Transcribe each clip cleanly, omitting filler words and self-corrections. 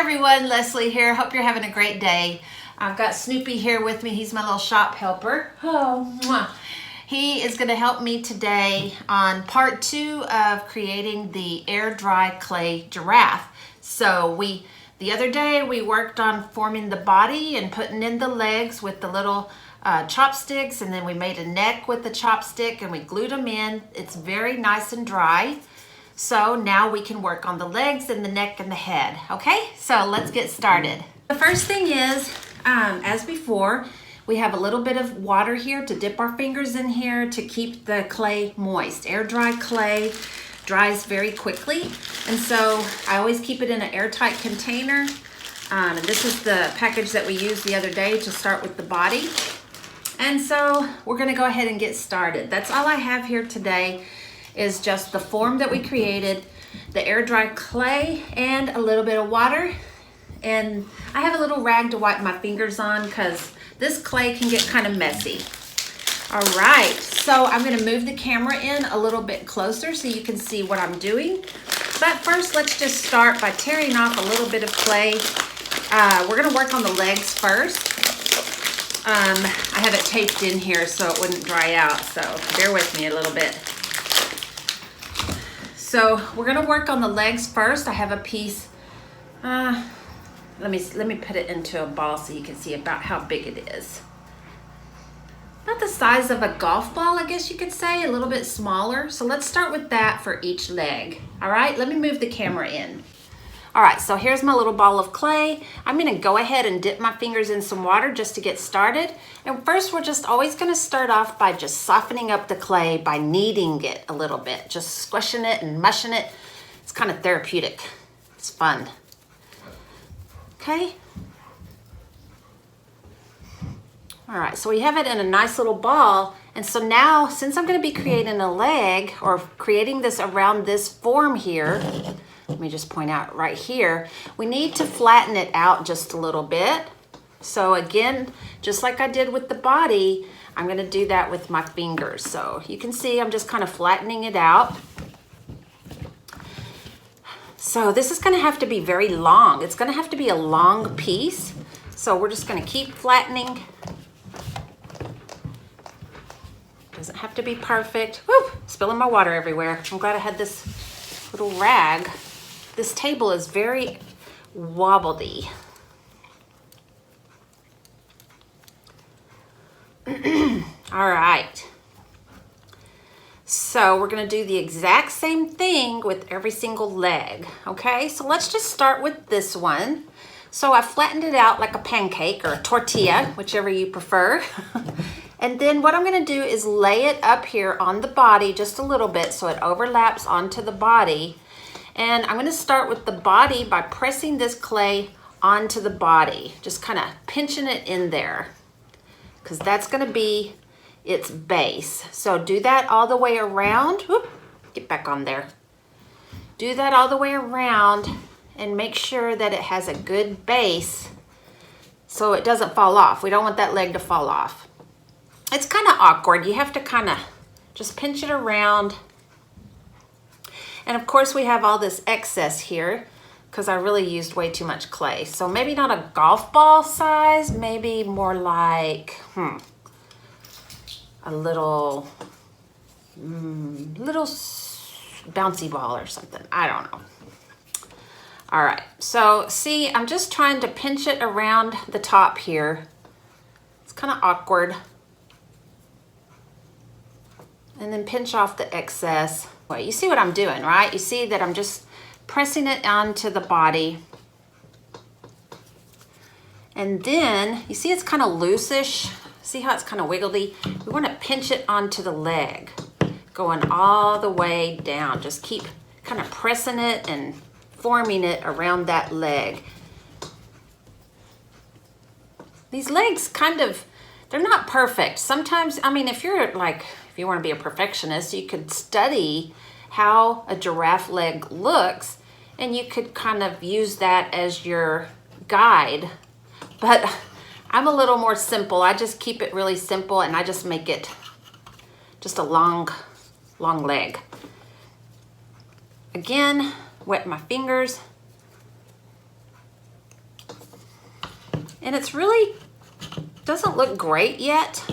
everyone, Leslie here. Hope you're having a great day. I've got Snoopy here with me. He's my little shop helper. Oh, mwah. He is going to help me today on part 2 of creating the air dry clay giraffe. So the other day we worked on forming the body and putting in the legs with the little chopsticks, and then we made a neck with the chopstick and we glued them in. It's very nice and dry. So now we can work on the legs and the neck and the head. Okay, so let's get started. The first thing is, as before, we have a little bit of water here to dip our fingers in here to keep the clay moist. Air dry clay dries very quickly, and so I always keep it in an airtight container. And this is the package that we used the other day to start with the body. And so we're gonna go ahead and get started. That's all I have here today, is just the form that we created, the air dry clay, and a little bit of water. And I have a little rag to wipe my fingers on because this clay can get kind of messy. All right, so I'm gonna move the camera in a little bit closer so you can see what I'm doing. But first, let's just start by tearing off a little bit of clay. We're gonna work on the legs first. I have it taped in here so it wouldn't dry out, so bear with me a little bit. So we're gonna work on the legs first. I have a piece, let me put it into a ball so you can see about how big it is. About the size of a golf ball, I guess you could say, a little bit smaller. So let's start with that for each leg. All right, let me move the camera in. All right, so here's my little ball of clay. I'm gonna go ahead and dip my fingers in some water just to get started. And first, we're just always gonna start off by just softening up the clay by kneading it a little bit, just squishing it and mushing it. It's kind of therapeutic. It's fun. Okay. All right, so we have it in a nice little ball. And so now, since I'm gonna be creating a leg, or creating this around this form here, let me just point out right here, we need to flatten it out just a little bit. So again, just like I did with the body, I'm gonna do that with my fingers. So you can see I'm just kind of flattening it out. So this is gonna have to be very long. It's gonna have to be a long piece. So we're just gonna keep flattening. Doesn't have to be perfect. Woo, spilling my water everywhere. I'm glad I had this little rag. This table is very wobbly. All right. So we're gonna do the exact same thing with every single leg, okay? So let's just start with this one. So I flattened it out like a pancake or a tortilla, whichever you prefer. And then what I'm gonna do is lay it up here on the body just a little bit so it overlaps onto the body. And I'm gonna start with the body by pressing this clay onto the body, just kind of pinching it in there, because that's gonna be its base. So do that all the way around. Whoop, get back on there. Do that all the way around and make sure that it has a good base so it doesn't fall off. We don't want that leg to fall off. It's kind of awkward. You have to kind of just pinch it around. And of course we have all this excess here because I really used way too much clay. So maybe not a golf ball size, maybe more like, a little bouncy ball or something. I don't know. All right, so see, I'm just trying to pinch it around the top here. It's kind of awkward. And then pinch off the excess. Well, you see what I'm doing, right? You see that I'm just pressing it onto the body. And then, you see it's kind of loosish. See how it's kind of wiggly? We want to pinch it onto the leg, going all the way down. Just keep kind of pressing it and forming it around that leg. These legs kind of, they're not perfect. Sometimes, I mean, if you're like, if you want to be a perfectionist, you could study how a giraffe leg looks and you could kind of use that as your guide. But I'm a little more simple. I just keep it really simple and I just make it just a long leg. Again, wet my fingers. And it's really, doesn't look great yet,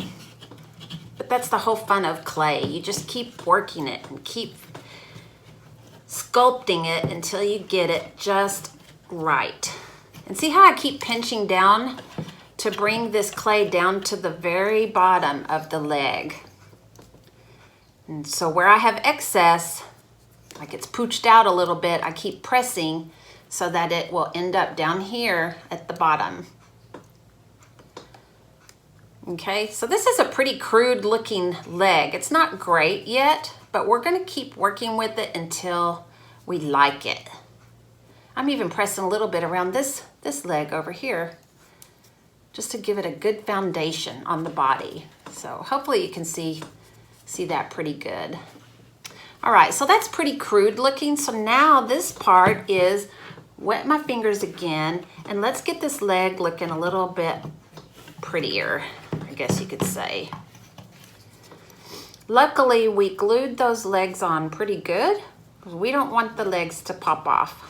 but that's the whole fun of clay. You just keep working it and keep sculpting it until you get it just right. And see how I keep pinching down to bring this clay down to the very bottom of the leg. And so where I have excess, like it's pooched out a little bit, I keep pressing so that it will end up down here at the bottom. Okay, so this is a pretty crude looking leg. It's not great yet, but we're gonna keep working with it until we like it. I'm even pressing a little bit around this leg over here, just to give it a good foundation on the body. So hopefully you can see that pretty good. All right, so that's pretty crude looking. So now this part is wet my fingers again, and let's get this leg looking a little bit prettier, I guess you could say. Luckily, we glued those legs on pretty good. We don't want the legs to pop off.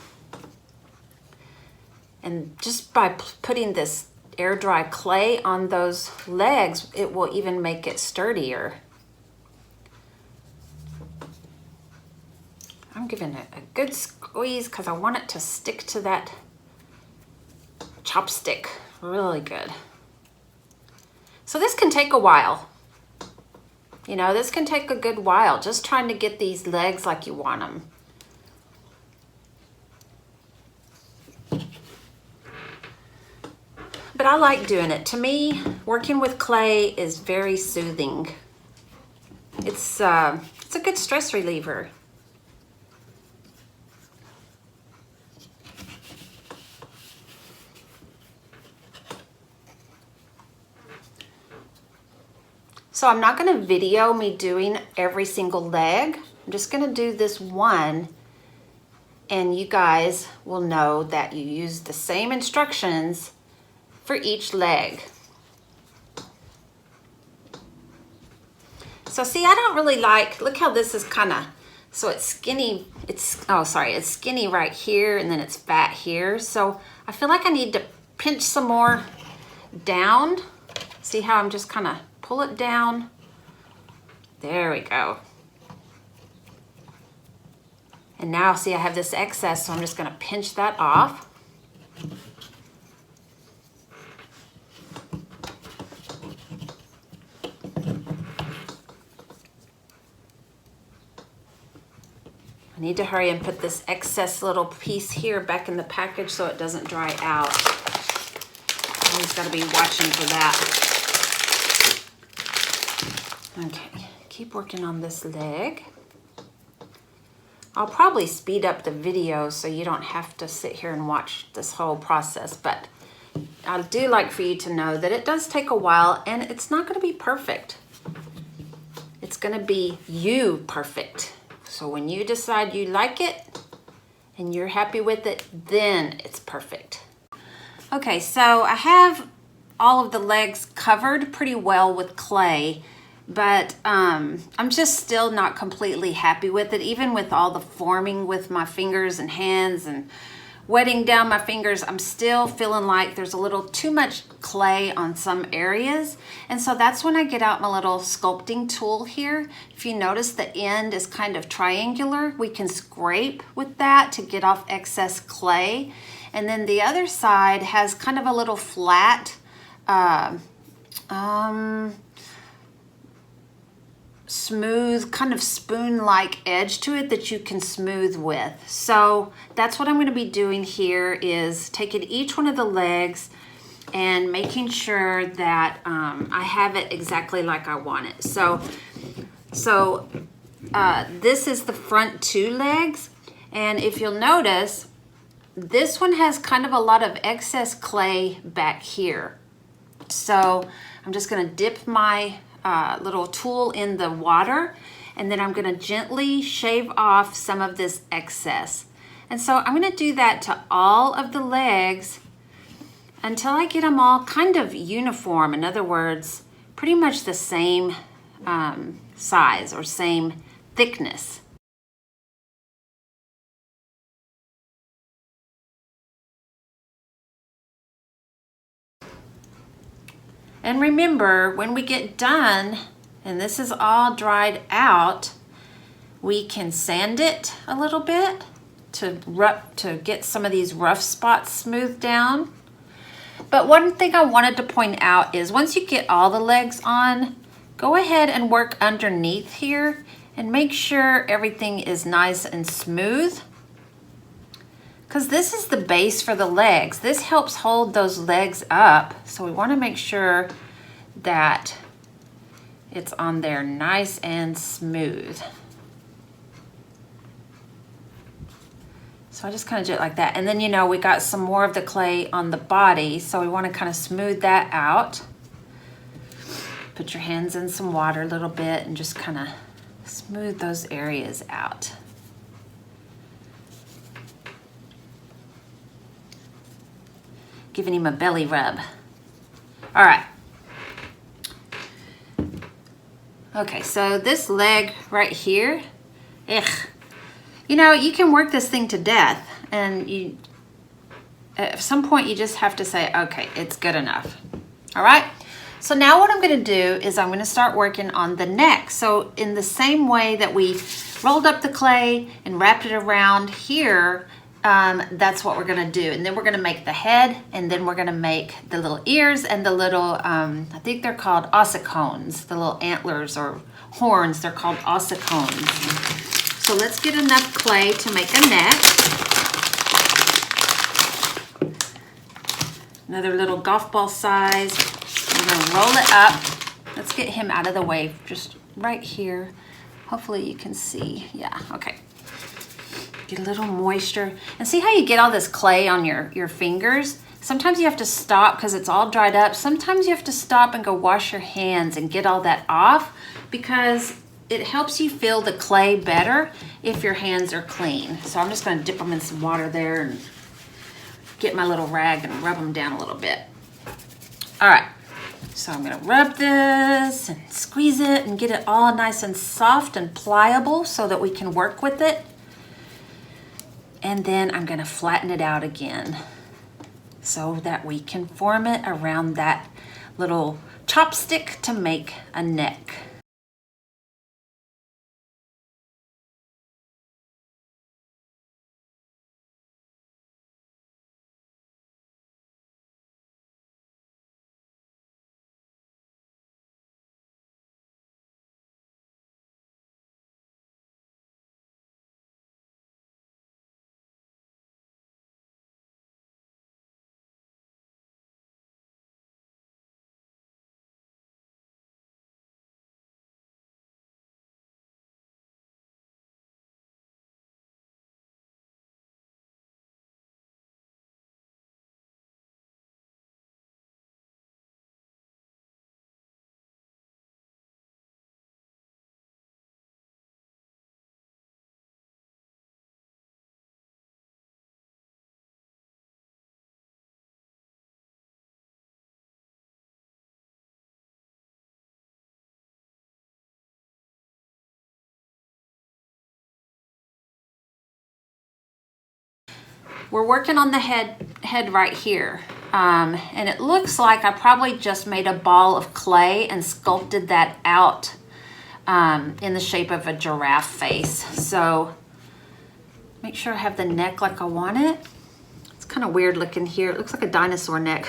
And just by putting this air dry clay on those legs, it will even make it sturdier. I'm giving it a good squeeze because I want it to stick to that chopstick really good. So this can take a while. You know, this can take a good while, just trying to get these legs like you want them. But I like doing it. To me, working with clay is very soothing. It's a good stress reliever. So I'm not going to video me doing every single leg. I'm just going to do this one, and you guys will know that you use the same instructions for each leg. So see, I don't really like, look how this is kind of, so it's skinny, it's skinny right here, and then it's fat here. So I feel like I need to pinch some more down. See how I'm just kind of pull it down. There we go. And now see, I have this excess, so I'm just gonna pinch that off. I need to hurry and put this excess little piece here back in the package so it doesn't dry out. Always gotta be watching for that. Okay, keep working on this leg. I'll probably speed up the video so you don't have to sit here and watch this whole process, but I do like for you to know that it does take a while, and it's not going to be perfect. It's going to be you perfect. So when you decide you like it and you're happy with it, then it's perfect. Okay, so I have all of the legs covered pretty well with clay, but I'm just still not completely happy with it, even with all the forming with my fingers and hands and wetting down my fingers. I'm still feeling like there's a little too much clay on some areas, and so that's when I get out my little sculpting tool here. If you notice, the end is kind of triangular. We can scrape with that to get off excess clay, and then the other side has kind of a little flat smooth, kind of spoon-like edge to it that you can smooth with. So that's what I'm going to be doing here, is taking each one of the legs and making sure that I have it exactly like I want it. So this is the front two legs, and if you'll notice, this one has kind of a lot of excess clay back here. So I'm just going to dip my little tool in the water, and then I'm going to gently shave off some of this excess. And so I'm going to do that to all of the legs until I get them all kind of uniform. In other words, pretty much the same size or same thickness. And remember, when we get done, and this is all dried out, we can sand it a little bit to get some of these rough spots smoothed down. But one thing I wanted to point out is once you get all the legs on, go ahead and work underneath here and make sure everything is nice and smooth. Because this is the base for the legs. This helps hold those legs up. So we want to make sure that it's on there nice and smooth. So I just kind of do it like that. And then, you know, we got some more of the clay on the body, so we want to kind of smooth that out. Put your hands in some water a little bit and just kind of smooth those areas out. Giving him a belly rub. All right. Okay, so this leg right here, you know, you can work this thing to death, and you, at some point you just have to say, okay, it's good enough. All right, so now what I'm going to do is I'm going to start working on the neck. So in the same way that we rolled up the clay and wrapped it around here, that's what we're going to do. And then we're going to make the head, and then we're going to make the little ears and the little, I think they're called ossicones, the little antlers or horns, they're called ossicones. So let's get enough clay to make a neck. Another little golf ball size. We're going to roll it up. Let's get him out of the way, just right here. Hopefully you can see. Yeah, okay. Get a little moisture. And see how you get all this clay on your fingers? Sometimes you have to stop because it's all dried up. Sometimes you have to stop and go wash your hands and get all that off, because it helps you feel the clay better if your hands are clean. So I'm just going to dip them in some water there and get my little rag and rub them down a little bit. All right, so I'm going to rub this and squeeze it and get it all nice and soft and pliable so that we can work with it. And then I'm going to flatten it out again so that we can form it around that little chopstick to make a neck. We're working on the head right here. And it looks like I probably just made a ball of clay and sculpted that out in the shape of a giraffe face. So make sure I have the neck like I want it. It's kind of weird looking here. It looks like a dinosaur neck.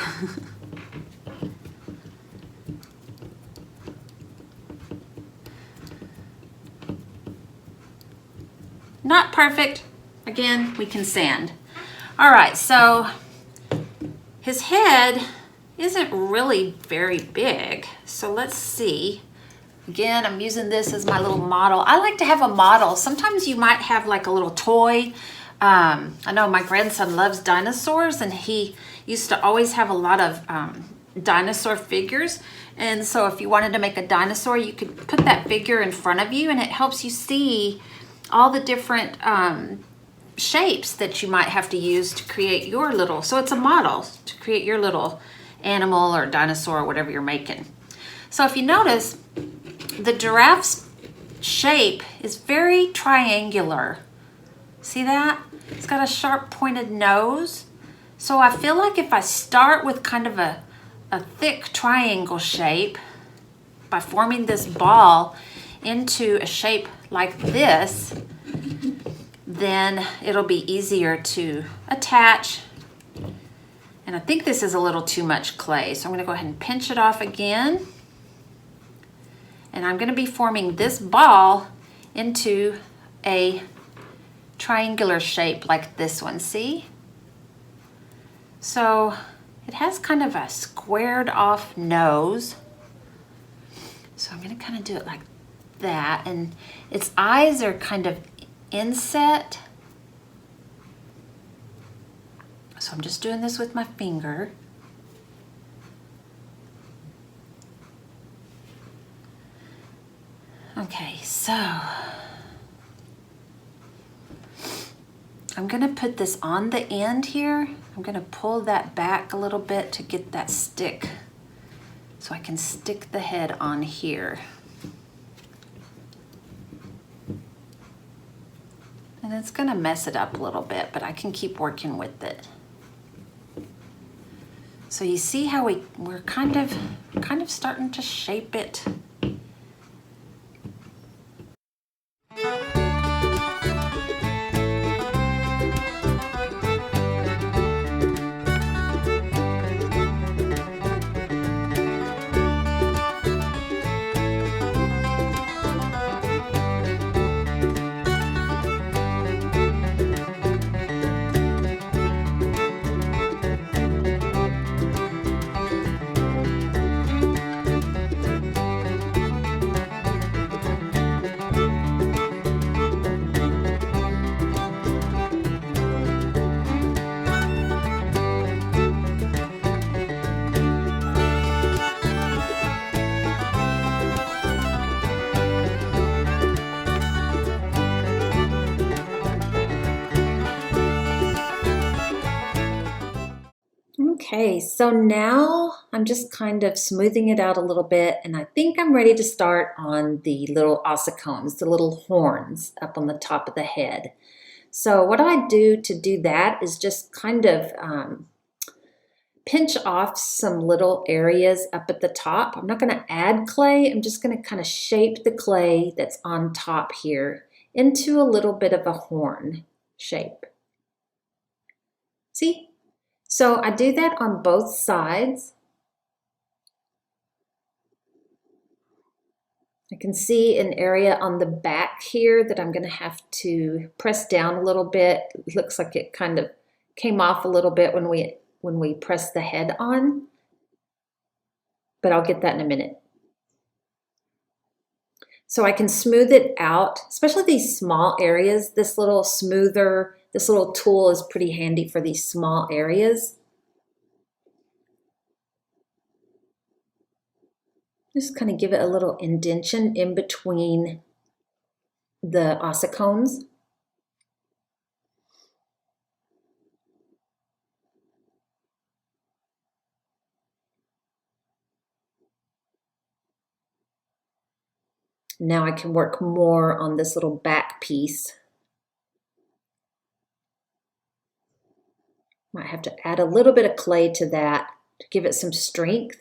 Not perfect. Again, we can sand. All right, so his head isn't really very big. So let's see. Again, I'm using this as my little model. I like to have a model. Sometimes you might have like a little toy. I know my grandson loves dinosaurs, and he used to always have a lot of dinosaur figures. And so if you wanted to make a dinosaur, you could put that figure in front of you, and it helps you see all the different shapes that you might have to use to create your little, so it's a model to create your little animal or dinosaur or whatever you're making. So if you notice, the giraffe's shape is very triangular. See that? It's got a sharp pointed nose. So I feel like if I start with kind of a a thick triangle shape by forming this ball into a shape like this, then it'll be easier to attach. And I think this is a little too much clay, so I'm gonna go ahead and pinch it off again. And I'm gonna be forming this ball into a triangular shape like this one, see? So it has kind of a squared off nose. So I'm gonna kind of do it like that, and its eyes are kind of inset. So I'm just doing this with my finger. Okay, so I'm gonna put this on the end here. I'm gonna pull that back a little bit to get that stick so I can stick the head on here. And it's gonna mess it up a little bit, but I can keep working with it. So you see how we're kind of starting to shape it. Okay, so now I'm just kind of smoothing it out a little bit, and I think I'm ready to start on the little ossicones, the little horns up on the top of the head. So what I do to do that is just kind of pinch off some little areas up at the top. I'm not going to add clay, I'm just going to kind of shape the clay that's on top here into a little bit of a horn shape. See? So I do that on both sides. I can see an area on the back here that I'm going to have to press down a little bit. It looks like it kind of came off a little bit when we press the head on, but I'll get that in a minute. So I can smooth it out, especially these small areas. This little smoother, this little tool is pretty handy for these small areas. Just kind of give it a little indentation in between the ossicones. Now I can work more on this little back piece. Might have to add a little bit of clay to that to give it some strength.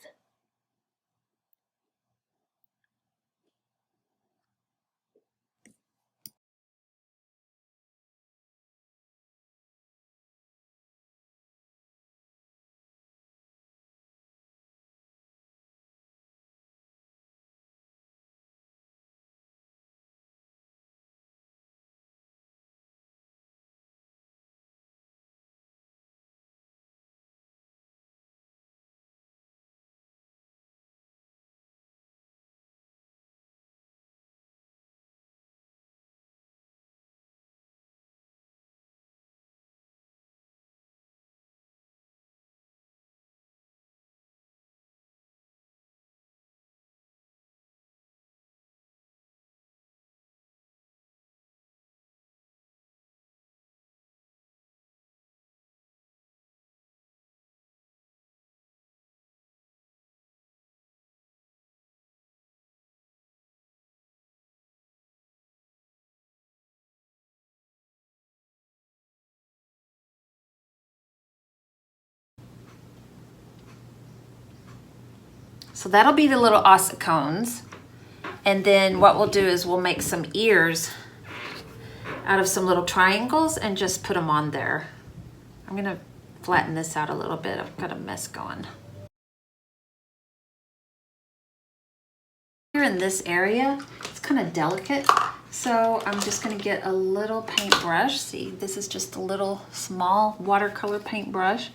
So that'll be the little ossicones. And then what we'll do is we'll make some ears out of some little triangles and just put them on there. I'm gonna flatten this out a little bit. I've got a mess going. Here in this area, it's kind of delicate. So I'm just gonna get a little paintbrush. See, this is just a little small watercolor paintbrush.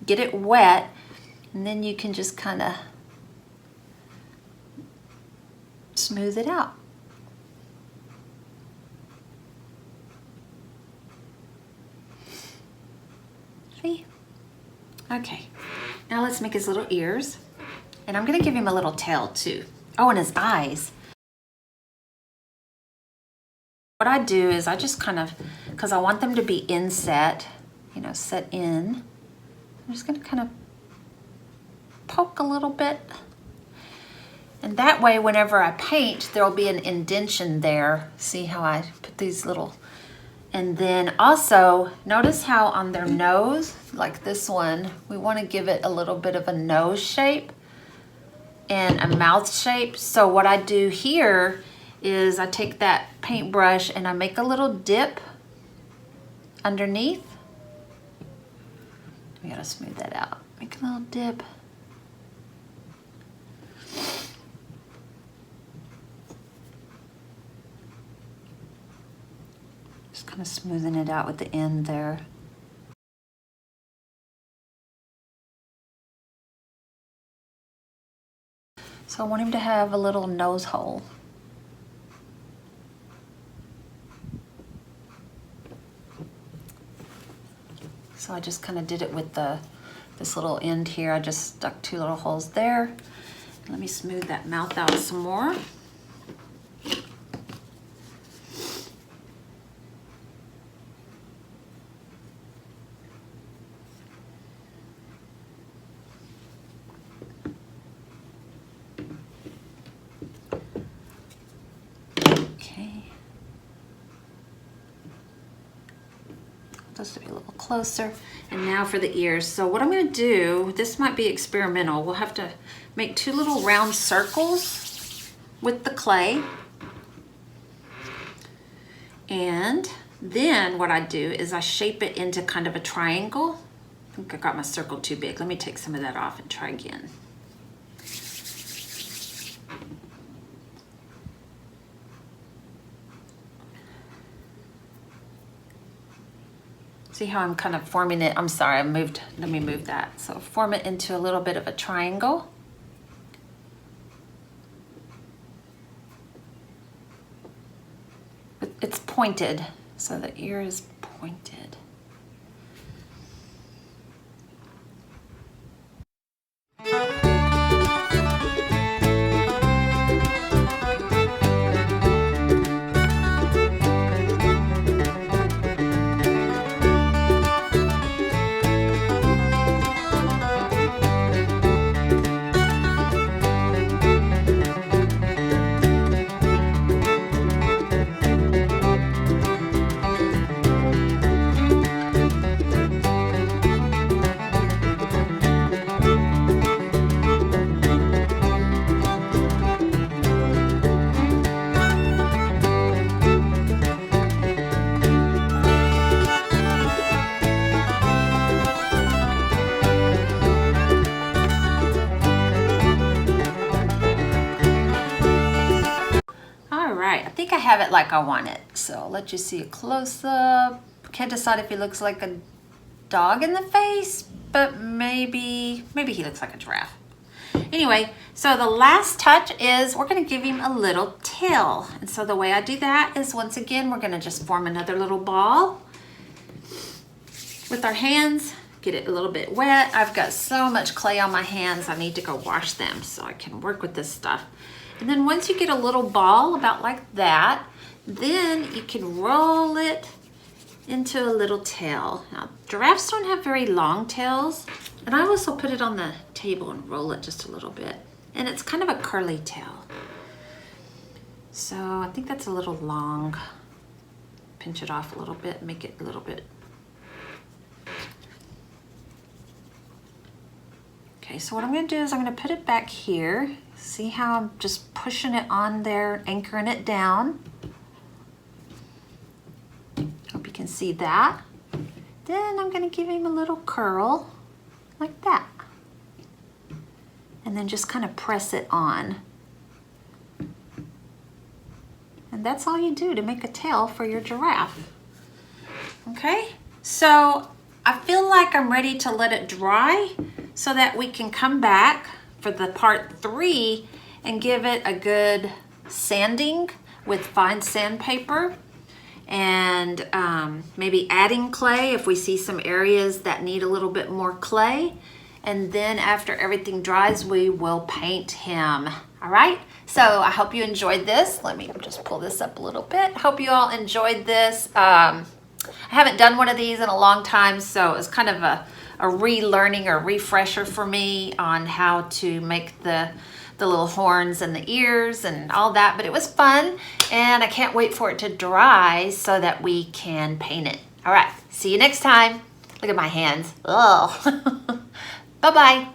Get it wet, and then you can just kind of smooth it out. See? Okay, now let's make his little ears. And I'm gonna give him a little tail too. Oh, and his eyes. What I do is I just kind of, because I want them to be inset, you know, set in. I'm just gonna kind of poke a little bit. And that way, whenever I paint, there'll be an indentation there. See how I put these little, and then also, notice how on their nose, like this one, we wanna give it a little bit of a nose shape and a mouth shape. So what I do here is I take that paintbrush and I make a little dip underneath. We gotta smooth that out. Make a little dip. Just kind of smoothing it out with the end there. So I want him to have a little nose hole. So I just kind of did it with this little end here. I just stuck 2 little holes there. Let me smooth that mouth out some more. Just to be a little closer. And now for the ears. So what I'm going to do, this might be experimental. We'll have to make 2 little round circles with the clay. And then what I do is I shape it into kind of a triangle. I think I got my circle too big. Let me take some of that off and try again. See how I'm kind of forming it? I'm sorry, let me move that. So form it into a little bit of a triangle. It's pointed, so the ear is pointed. I think I have it like I want it. So I'll let you see a close-up. Can't decide if he looks like a dog in the face, but maybe he looks like a giraffe. Anyway, so the last touch is we're gonna give him a little tail. And so the way I do that is, once again, we're gonna just form another little ball with our hands, get it a little bit wet. I've got so much clay on my hands, I need to go wash them so I can work with this stuff. And then once you get a little ball about like that, then you can roll it into a little tail. Now, giraffes don't have very long tails, and I also put it on the table and roll it just a little bit. And it's kind of a curly tail. So I think that's a little long. Pinch it off a little bit, make it a little bit. Okay, so what I'm gonna do is I'm gonna put it back here. See how I'm just pushing it on there, anchoring it down. Hope you can see that. Then I'm gonna give him a little curl like that. And then just kind of press it on. And that's all you do to make a tail for your giraffe. Okay, so I feel like I'm ready to let it dry so that we can come back for the part 3 and give it a good sanding with fine sandpaper, and maybe adding clay if we see some areas that need a little bit more clay. And then after everything dries, we will paint him. All right, so I hope you enjoyed this. Let me just pull this up a little bit. Hope you all enjoyed this. I haven't done one of these in a long time, so it's kind of a relearning or refresher for me on how to make the little horns and the ears and all that, but it was fun, and I can't wait for it to dry so that we can paint it. All right, see you next time. Look at my hands. Oh. Bye-bye.